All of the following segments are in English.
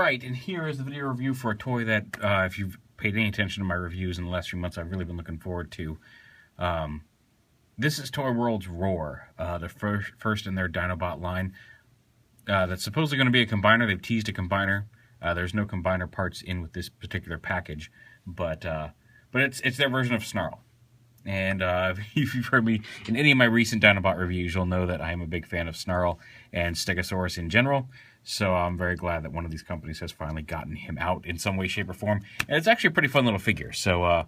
Alright, and here is the video review for a toy that, if you've paid any attention to my reviews in the last few months, I've really been looking forward to. This is ToyWorld's Roar, the first in their Dinobot line. That's supposedly going to be a combiner. They've teased a combiner. There's no combiner parts in with this particular package, but it's their version of Snarl. And if you've heard me in any of my recent Dinobot reviews, you'll know that I am a big fan of Snarl and Stegosaurus in general. So I'm very glad that one of these companies has finally gotten him out in some way, shape, or form. And it's actually a pretty fun little figure, so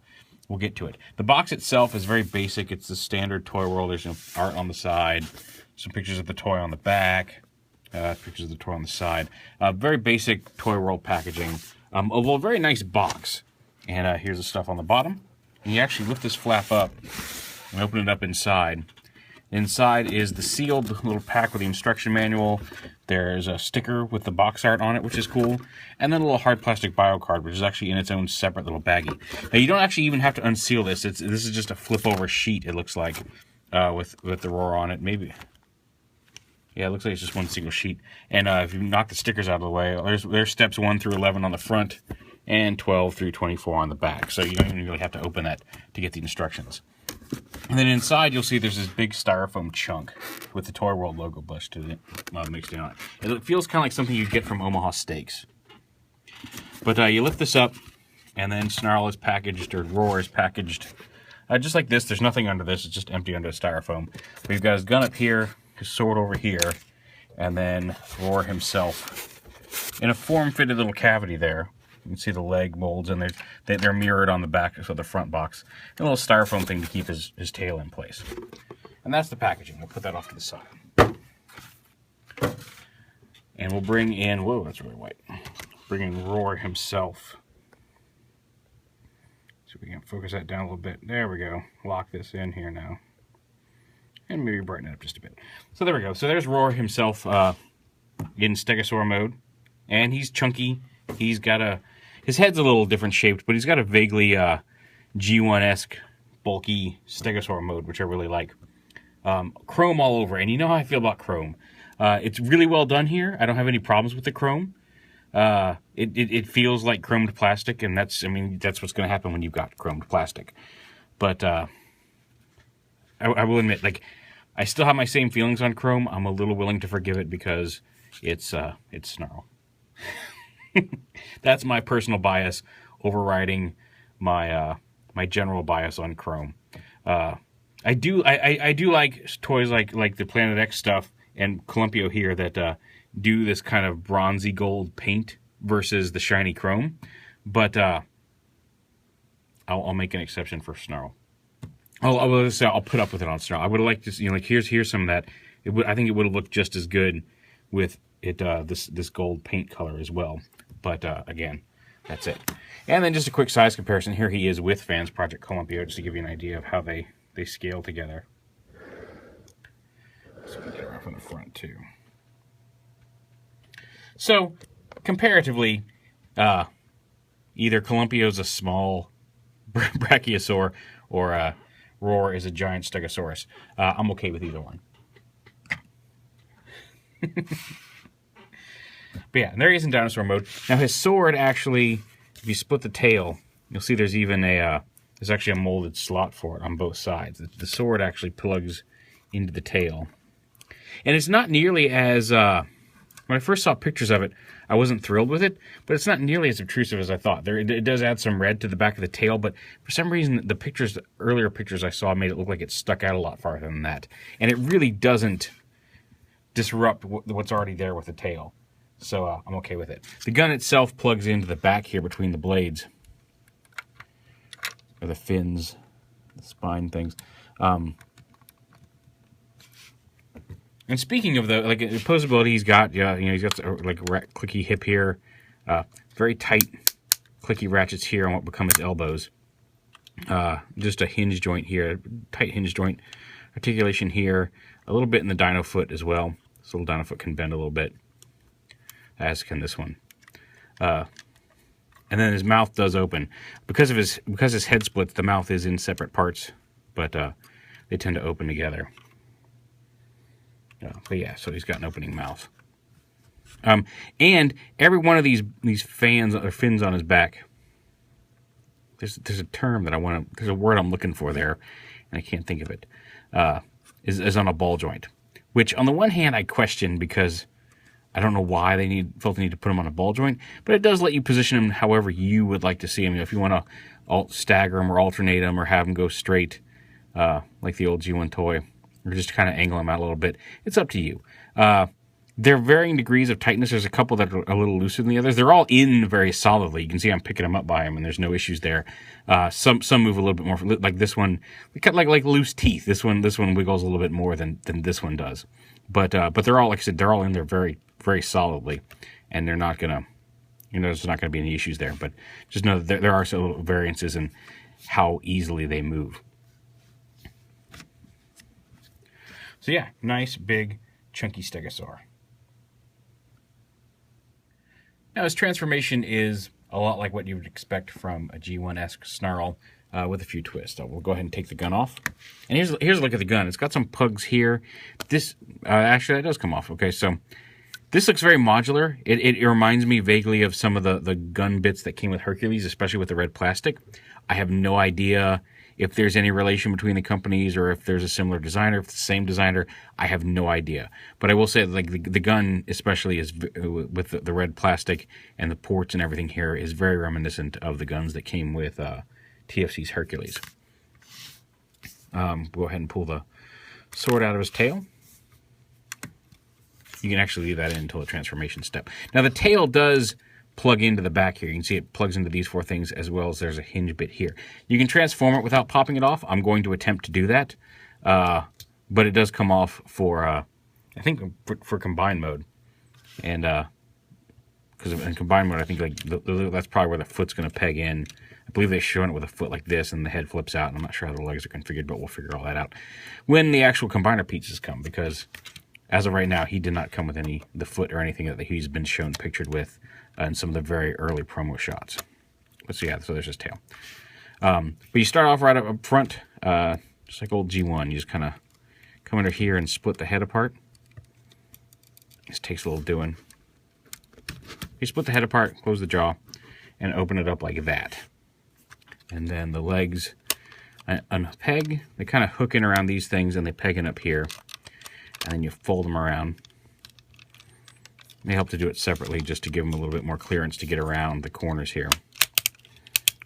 we'll get to it. The box itself is very basic. It's the standard ToyWorld. There's some art on the side, some pictures of the toy on the back, pictures of the toy on the side. Very basic ToyWorld packaging. Although a very nice box. And here's the stuff on the bottom. And you actually lift this flap up and open it up inside. Inside is the sealed little pack with the instruction manual. There's a sticker with the box art on it, which is cool. And then a little hard plastic bio card, which is actually in its own separate little baggie. Now, you don't actually even have to unseal this. This is just a flip-over sheet, it looks like, with the Roar on it. Maybe. Yeah, it looks like it's just one single sheet. And if you knock the stickers out of the way, there's steps 1 through 11 on the front and 12 through 24 on the back. So you don't even really have to open that to get the instructions. And then inside, you'll see there's this big styrofoam chunk with the ToyWorld logo mixed in on it. It feels kind of like something you'd get from Omaha Steaks. But you lift this up, and then Snarl is packaged, or Roar is packaged. Just like this, there's nothing under this. It's just empty under the styrofoam. We've got his gun up here, his sword over here, and then Roar himself in a form-fitted little cavity there. You can see the leg molds, and they're mirrored on the back, so the front box. And a little styrofoam thing to keep his tail in place. And that's the packaging. We'll put that off to the side. And we'll bring in, whoa, that's really white. Bring in Roar himself. So we can focus that down a little bit. There we go. Lock this in here now. And maybe brighten it up just a bit. So there we go. So there's Roar himself in Stegosaur mode. And he's chunky. He's got his head's a little different shaped, but he's got a vaguely G1-esque, bulky Stegosaur mode, which I really like. Chrome all over, and you know how I feel about chrome. It's really well done here. I don't have any problems with the chrome. It feels like chromed plastic, and that's what's going to happen when you've got chromed plastic. But I will admit, like, I still have my same feelings on chrome. I'm a little willing to forgive it because it's Snarl. That's my personal bias overriding my my general bias on chrome. I do like toys like the Planet X stuff and Columpio here that do this kind of bronzy gold paint versus the shiny chrome, but I'll make an exception for Snarl. I'll put up with it on Snarl. I would have liked to, like here's some of that. I think it would have looked just as good with it this gold paint color as well. But again, that's it. And then just a quick size comparison. Here he is with Fans Project Columpio, just to give you an idea of how they scale together. So we can get around from the front too. So comparatively, either Columpio's a small brachiosaur or Roar is a giant Stegosaurus. I'm okay with either one. But yeah, and there he is in dinosaur mode. Now his sword actually, if you split the tail, you'll see there's even there's actually a molded slot for it on both sides. The sword actually plugs into the tail. And it's not nearly as, when I first saw pictures of it, I wasn't thrilled with it, but it's not nearly as obtrusive as I thought. It does add some red to the back of the tail, but for some reason, the earlier pictures I saw made it look like it stuck out a lot farther than that. And it really doesn't disrupt what's already there with the tail. So I'm okay with it. The gun itself plugs into the back here between the blades. Or the fins, the spine things. And speaking of the posability, he's got he's got like a clicky hip here, very tight clicky ratchets here on what become his elbows. Just a hinge joint here, tight hinge joint. Articulation here, a little bit in the dino foot as well. This little dino foot can bend a little bit, as can this one. And then his mouth does open. Because his head splits, the mouth is in separate parts, but they tend to open together. But yeah, so he's got an opening mouth. And every one of these fans or fins on his back, there's a term that there's a word I'm looking for there, and I can't think of it, is on a ball joint. Which, on the one hand, I question because I don't know why felt the need to put them on a ball joint, but it does let you position them however you would like to see them. If you want to stagger them or alternate them or have them go straight, like the old G1 toy, or just kind of angle them out a little bit, it's up to you. They're varying degrees of tightness. There's a couple that are a little looser than the others. They're all in very solidly. You can see I'm picking them up by them, and there's no issues there. Some move a little bit more, like this one. We cut like loose teeth. This one wiggles a little bit more than this one does. But they're all, like I said, they're all in there very, very solidly, and they're not gonna, there's not gonna be any issues there. But just know that there are some little variances in how easily they move. So yeah, nice big chunky stegosaur. Now, his transformation is a lot like what you would expect from a G1-esque snarl, with a few twists. So we'll go ahead and take the gun off. And here's a look at the gun. It's got some pugs here. This, actually, that does come off. Okay, so this looks very modular. It reminds me vaguely of some of the gun bits that came with Hercules, especially with the red plastic. I have no idea if there's any relation between the companies or if there's a similar designer, if it's the same designer. I have no idea. But I will say, like, the gun especially is, with the red plastic and the ports and everything here, is very reminiscent of the guns that came with TFC's Hercules. Go ahead and pull the sword out of his tail. You can actually leave that in until the transformation step. Now, the tail does plug into the back here. You can see it plugs into these four things, as well as there's a hinge bit here. You can transform it without popping it off. I'm going to attempt to do that, but it does come off for, I think, for combined mode. And because in combined mode, I think that's probably where the foot's going to peg in. I believe they've shown it with a foot like this, and the head flips out. And I'm not sure how the legs are configured, but we'll figure all that out when the actual combiner pieces come, because as of right now, he did not come with the foot or anything that he's been shown pictured with in some of the very early promo shots. But so yeah, so there's his tail. But you start off right up front, just like old G1. You just kind of come under here and split the head apart. This takes a little doing. You split the head apart, close the jaw, and open it up like that. And then the legs unpeg. They kind of hook in around these things, and they peg in up here. And then you fold them around. They help to do it separately just to give them a little bit more clearance to get around the corners here.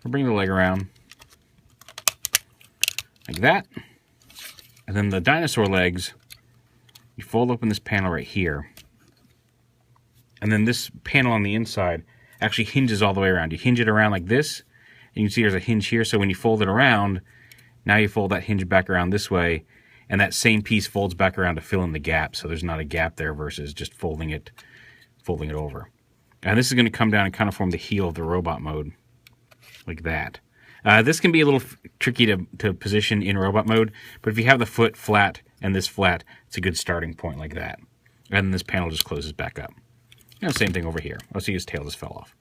We'll bring the leg around like that. And then the dinosaur legs, you fold open this panel right here. And then this panel on the inside actually hinges all the way around. You hinge it around like this, and you can see there's a hinge here. So when you fold it around, now you fold that hinge back around this way, and that same piece folds back around to fill in the gap. So there's not a gap there versus just folding it over. And this is going to come down and kind of form the heel of the robot mode, like that. This can be a little tricky to position in robot mode, but if you have the foot flat and this flat, it's a good starting point like that. And then this panel just closes back up. Same thing over here. Let's see, his tail just fell off.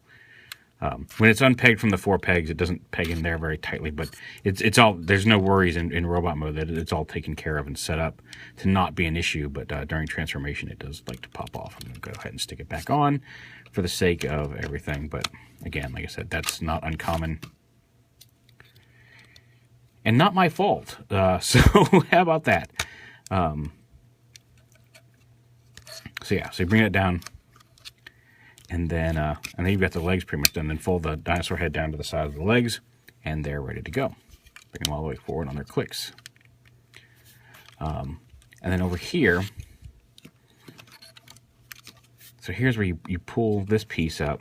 When it's unpegged from the four pegs, it doesn't peg in there very tightly, but it's all, there's no worries in robot mode that it's all taken care of and set up to not be an issue, but during transformation it does like to pop off. I'm going to go ahead and stick it back on for the sake of everything, but again, like I said, that's not uncommon and not my fault. So how about that? So yeah, so you bring it down. And then you've got the legs pretty much done. Then fold the dinosaur head down to the side of the legs, and they're ready to go. Bring them all the way forward on their clicks. And then over here, so here's where you pull this piece up.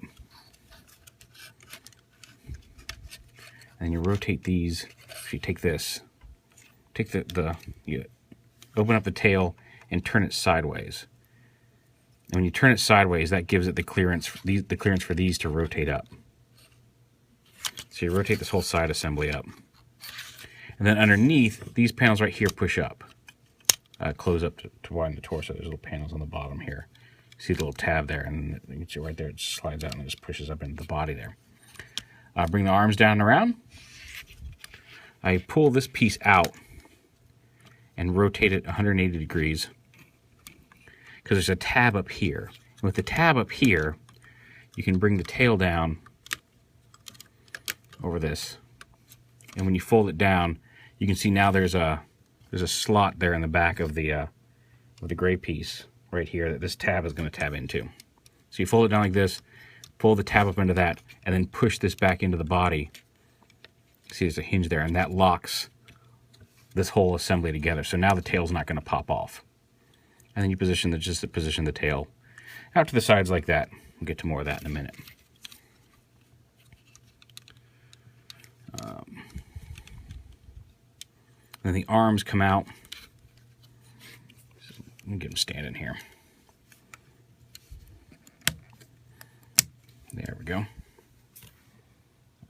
And you rotate these. So you take this, you open up the tail and turn it sideways. And when you turn it sideways, that gives it the clearance for these to rotate up. So you rotate this whole side assembly up. And then underneath, these panels right here push up. Close up to widen the torso. There's little panels on the bottom here. You see the little tab there, and you can see right there, it slides out and it just pushes up into the body there. Bring the arms down and around. I pull this piece out and rotate it 180 degrees. Because there's a tab up here, With the tab up here, you can bring the tail down over this. And when you fold it down, you can see now there's a slot there in the back of the gray piece right here that this tab is going to tab into. So you fold it down like this, pull the tab up into that, and then push this back into the body. See, there's a hinge there, and that locks this whole assembly together. So now the tail's not going to pop off. And then you position the tail out to the sides like that. We'll get to more of that in a minute. Then the arms come out. So let me get them standing here. There we go.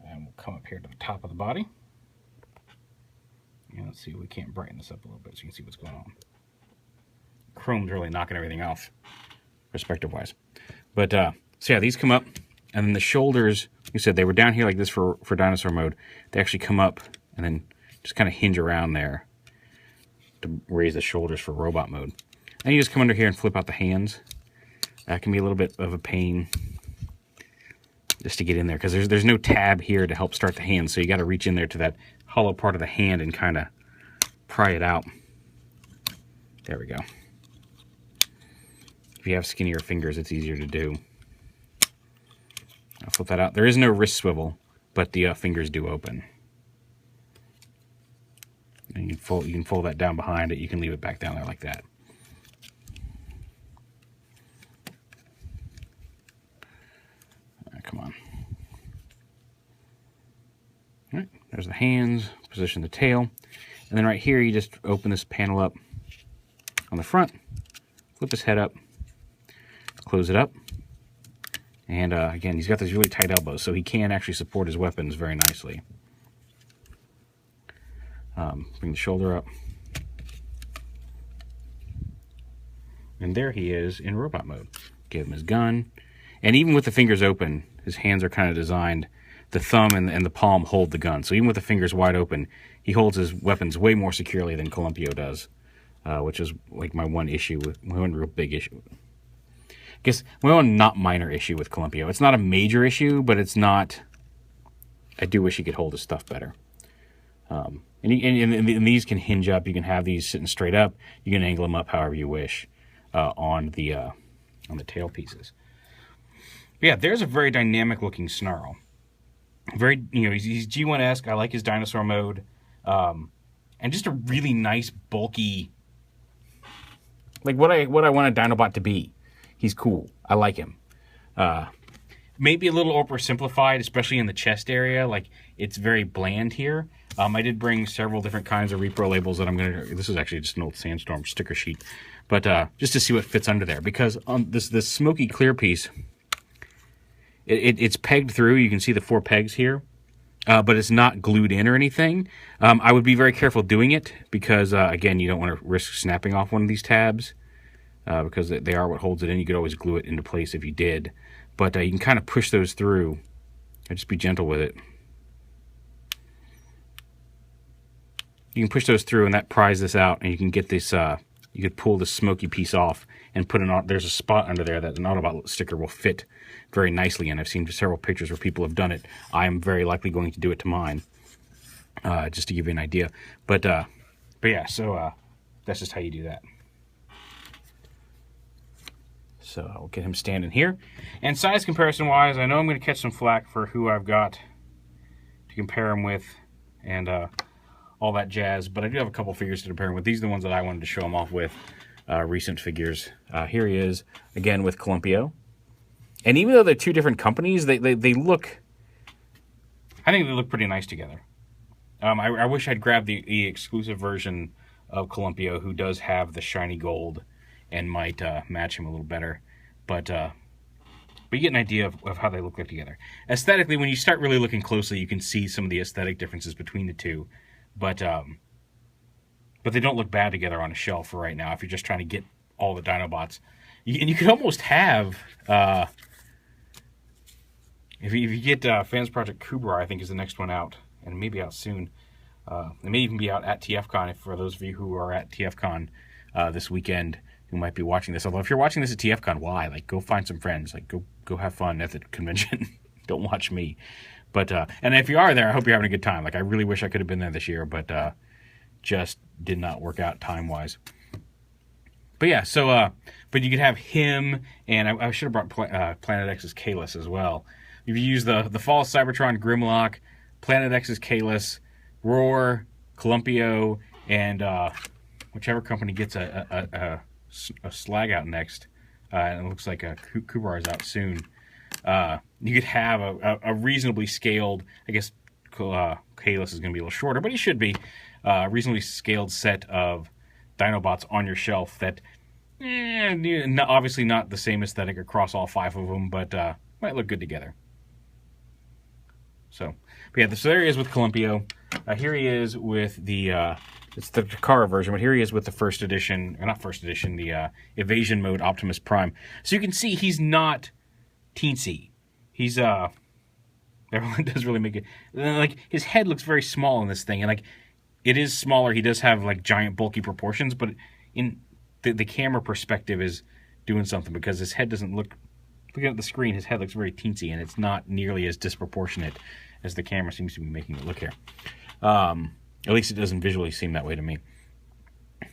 And we'll come up here to the top of the body. And let's see if we can't brighten this up a little bit so you can see what's going on. Chrome's really knocking everything off, perspective-wise. But, so yeah, these come up, and then the shoulders, like you said, they were down here like this for dinosaur mode. They actually come up and then just kind of hinge around there to raise the shoulders for robot mode. And you just come under here and flip out the hands. That can be a little bit of a pain just to get in there, because there's no tab here to help start the hand, so you got to reach in there to that hollow part of the hand and kind of pry it out. There we go. If you have skinnier fingers, it's easier to do. I'll flip that out. There is no wrist swivel, but the fingers do open. And you can fold that down behind it. You can leave it back down there like that. All right, come on. All right, there's the hands. Position the tail. And then right here, you just open this panel up on the front. Flip his head up. Close it up. And again, he's got these really tight elbows, so he can actually support his weapons very nicely. Bring the shoulder up. And there he is in robot mode. Give him his gun. And even with the fingers open, his hands are kind of designed. The thumb and the palm hold the gun. So even with the fingers wide open, he holds his weapons way more securely than Columpio does, which is like my one real big issue. I guess my one not minor issue with Columpio. It's not a major issue, but it's not... I do wish he could hold his stuff better. And these can hinge up. You can have these sitting straight up. You can angle them up however you wish on the tail pieces. But yeah, there's a very dynamic looking snarl. Very, he's G1-esque. I like his dinosaur mode, and just a really nice bulky, like what I want a Dinobot to be. He's cool. I like him. Maybe a little oversimplified, especially in the chest area. Like, it's very bland here. I did bring several different kinds of repro labels that I'm going to... This is actually just an old Sandstorm sticker sheet. But just to see what fits under there. Because on this smoky clear piece, it's pegged through. You can see the 4 pegs here. But it's not glued in or anything. I would be very careful doing it. Because, again, you don't want to risk snapping off one of these tabs. Because they are what holds it in. You could always glue it into place if you did. But you can kind of push those through. Just be gentle with it. You can push those through, and that pries this out, and you can get this. You could pull this smoky piece off and put an. There's a spot under there that an Autobot sticker will fit very nicely in. I've seen several pictures where people have done it. I am very likely going to do it to mine, just to give you an idea. But yeah, so that's just how you do that. So I'll get him standing here. And size comparison wise, I know I'm going to catch some flack for who I've got to compare him with and all that jazz, but I do have a couple figures to compare him with. These are the ones that I wanted to show him off with, recent figures. Here he is, again with Columpio. And even though they're two different companies, they look... I think they look pretty nice together. I wish I'd grabbed the exclusive version of Columpio, who does have the shiny gold and might match him a little better. But you get an idea of how they look like together. Aesthetically, when you start really looking closely, you can see some of the aesthetic differences between the two. But they don't look bad together on a shelf for right now if you're just trying to get all the Dinobots. And you could almost have... If you get Fans Project Kubra, I think is the next one out, and maybe out soon. It may even be out at TFCon, for those of you who are at TFCon this weekend. who might be watching this. Although if you're watching this at TFCon, why? Like, go find some friends. Like, go have fun at the convention. Don't watch me. But and if you are there, I hope you're having a good time. Like, I really wish I could have been there this year, but just did not work out time-wise. But yeah, so but you could have him, and I should have brought Planet X's Kalis as well. If you use the Fall of Cybertron Grimlock, Planet X's Kalis, Roar, Columpio, and whichever company gets a slag out next, and it looks like Kubar is out soon. You could have a reasonably scaled, I guess Kalis is going to be a little shorter, but he should be a reasonably scaled set of Dinobots on your shelf that, obviously not the same aesthetic across all 5 of them, but might look good together. So, but yeah, so there he is with Columpio. Here he is with the, it's the Takara version, but here he is with the first edition, or not first edition, the Evasion Mode Optimus Prime. So you can see he's not teensy. He's, everyone does really make it, like, his head looks very small in this thing, and like, it is smaller. He does have like giant bulky proportions, but in the camera perspective is doing something, because his head doesn't look, looking at the screen, his head looks very teensy, and it's not nearly as disproportionate as the camera seems to be making it look here. At least it doesn't visually seem that way to me.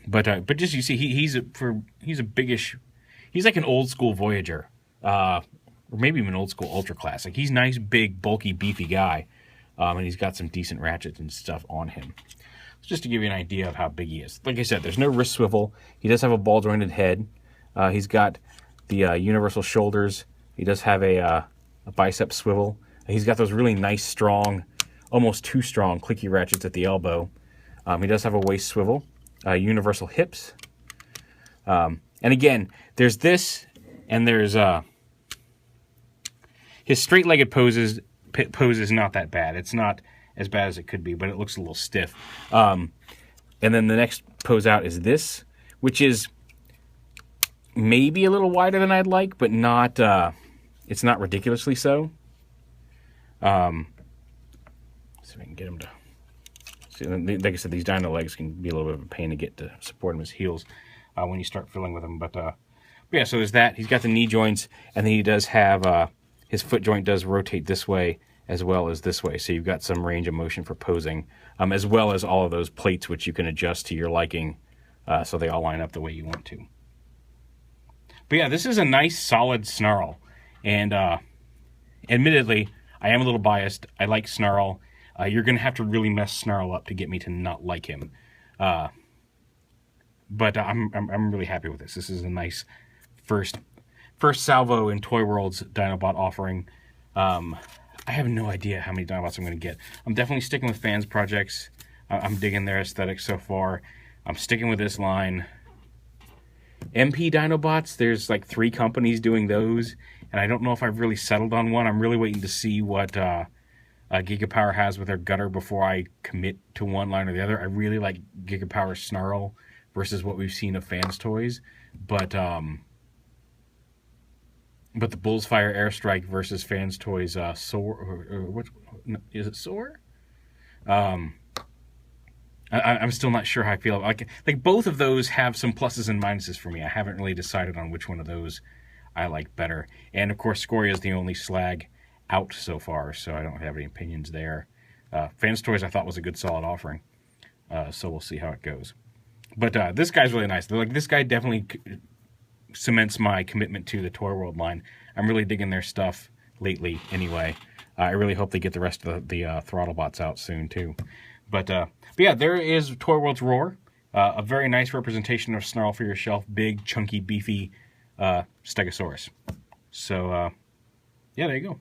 But just, you see, he's a biggish, he's like an old school Voyager, or maybe even old school Ultra Class. Like, he's nice, big, bulky, beefy guy, and he's got some decent ratchets and stuff on him. Just to give you an idea of how big he is. Like I said, there's no wrist swivel. He does have a ball-jointed head. He's got the universal shoulders. He does have a bicep swivel. He's got those really nice, strong, almost too strong, clicky ratchets at the elbow. He does have a waist swivel. Universal hips. And again, there's this, and there's his straight-legged pose is not that bad. It's not as bad as it could be, but it looks a little stiff. And then the next pose out is this, which is maybe a little wider than I'd like, but not, it's not ridiculously so. See if I can get him to, see, like I said, these dino legs can be a little bit of a pain to get to support him his heels when you start fiddling with them. But yeah, so there's that. He's got the knee joints, and then he does have, his foot joint does rotate this way as well as this way, so you've got some range of motion for posing, as well as all of those plates which you can adjust to your liking, so they all line up the way you want to. But yeah, this is a nice solid Snarl, and admittedly, I am a little biased. I like Snarl. You're going to have to really mess Snarl up to get me to not like him, but I'm really happy with this. This is a nice first salvo in ToyWorld's Dinobot offering. I have no idea how many Dinobots I'm going to get. I'm definitely sticking with Fans Projects. I'm digging their aesthetics so far. I'm sticking with this line. MP Dinobots, there's like 3 companies doing those, and I don't know if I've really settled on one. I'm really waiting to see what Gigapower has with their gutter before I commit to one line or the other. I really like Gigapower Snarl versus what we've seen of Fans Toys, but the Bullsfire Airstrike versus Fans Toys Soar, or what is it, Soar? I'm still not sure how I feel. Like both of those have some pluses and minuses for me. I haven't really decided on which one of those I like better. And of course, Scoria is the only slag out so far, so I don't have any opinions there. Fans Toys I thought was a good solid offering, so we'll see how it goes. But this guy's really nice. Like, this guy definitely cements my commitment to the ToyWorld line. I'm really digging their stuff lately anyway. I really hope they get the rest of the Throttlebots out soon too. But yeah, there is ToyWorld's Roar. A very nice representation of Snarl for your shelf. Big, chunky, beefy Stegosaurus. So, yeah, there you go.